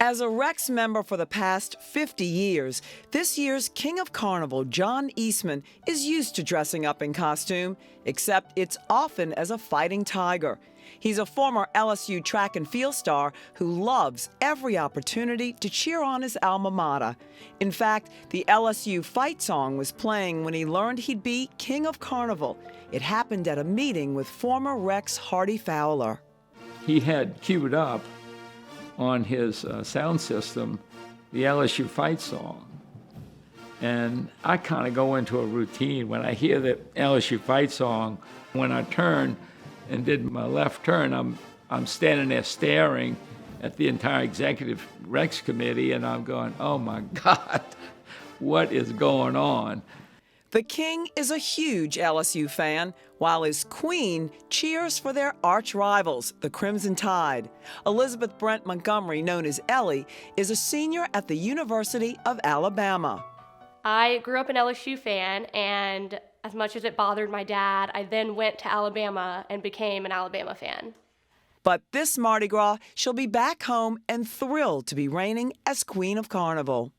As a Rex member for the past 50 years, this year's King of Carnival, John Eastman, is used to dressing up in costume, except it's often as a fighting tiger. He's a former LSU track and field star who loves every opportunity to cheer on his alma mater. In fact, the LSU fight song was playing when he learned he'd be King of Carnival. It happened at a meeting with former Rex Hardy Fowler. He had queued up on his sound system the LSU fight song. And I kind of go into a routine when I hear the LSU fight song. When I turn and did my left turn, I'm standing there staring at the entire executive Rex committee, and I'm going, oh my God, what is going on? The King is a huge LSU fan, while his queen cheers for their arch rivals, the Crimson Tide. Elizabeth Brent Montgomery, known as Ellie, is a senior at the University of Alabama. I grew up an LSU fan, and as much as it bothered my dad, I then went to Alabama and became an Alabama fan. But this Mardi Gras, she'll be back home and thrilled to be reigning as Queen of Carnival.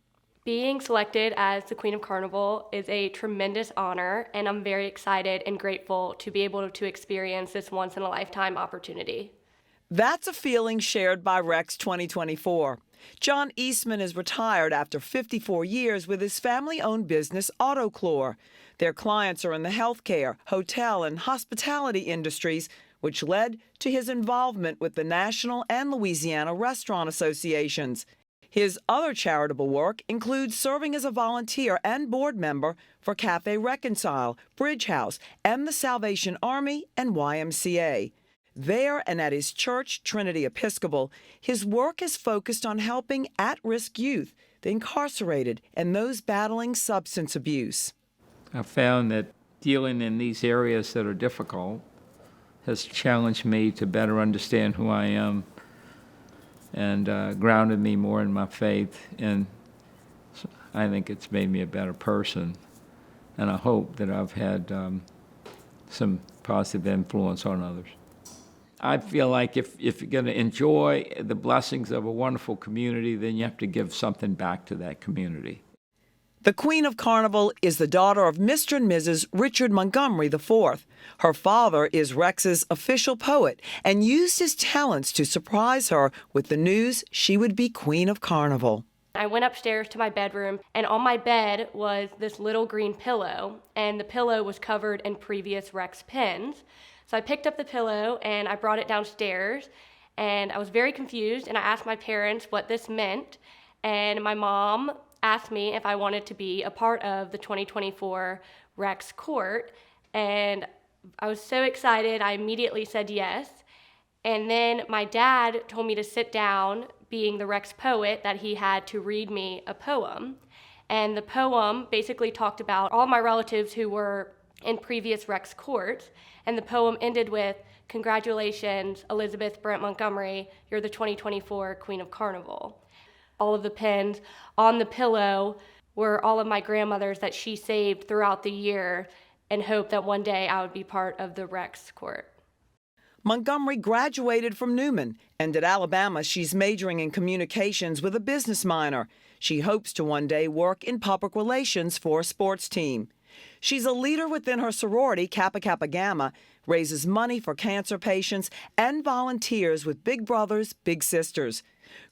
Being selected as the Queen of Carnival is a tremendous honor, and I'm very excited and grateful to be able to experience this once-in-a-lifetime opportunity. That's a feeling shared by Rex 2024. John Eastman is retired after 54 years with his family-owned business, Autoclore. Their clients are in the healthcare, hotel, and hospitality industries, which led to his involvement with the National and Louisiana Restaurant Associations. His other charitable work includes serving as a volunteer and board member for Cafe Reconcile, Bridge House, and the Salvation Army and YMCA. There and at his church, Trinity Episcopal, his work is focused on helping at-risk youth, the incarcerated, and those battling substance abuse. I found that dealing in these areas that are difficult has challenged me to better understand who I am and grounded me more in my faith, and I think it's made me a better person. And I hope that I've had some positive influence on others. I feel like if you're going to enjoy the blessings of a wonderful community, then you have to give something back to that community. The Queen of Carnival is the daughter of Mr. and Mrs. Richard Montgomery IV. Her father is Rex's official poet and used his talents to surprise her with the news she would be Queen of Carnival. I went upstairs to my bedroom, and on my bed was this little green pillow, and the pillow was covered in previous Rex pins. So I picked up the pillow and I brought it downstairs, and I was very confused, and I asked my parents what this meant, and my mom asked me if I wanted to be a part of the 2024 Rex Court, and I was so excited I immediately said yes. And then my dad told me to sit down, being the Rex poet, that he had to read me a poem. And the poem basically talked about all my relatives who were in previous Rex courts, and the poem ended with, "Congratulations, Elizabeth Brent Montgomery, you're the 2024 Queen of Carnival." All of the pins on the pillow were all of my grandmothers that she saved throughout the year and hoped that one day I would be part of the Rex court. Montgomery graduated from Newman, and at Alabama she's majoring in communications with a business minor. She hopes to one day work in public relations for a sports team. She's a leader within her sorority, Kappa Kappa Gamma, raises money for cancer patients, and volunteers with Big Brothers Big Sisters.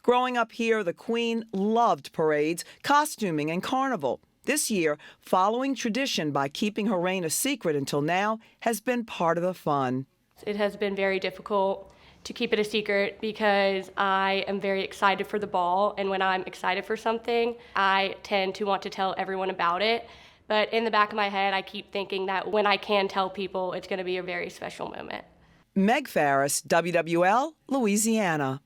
Growing up here, the Queen loved parades, costuming, and carnival. This year, following tradition by keeping her reign a secret until now, has been part of the fun. It has been very difficult to keep it a secret because I am very excited for the ball, and when I'm excited for something, I tend to want to tell everyone about it. But in the back of my head, I keep thinking that when I can tell people, it's going to be a very special moment. Meg Farris, WWL, Louisiana.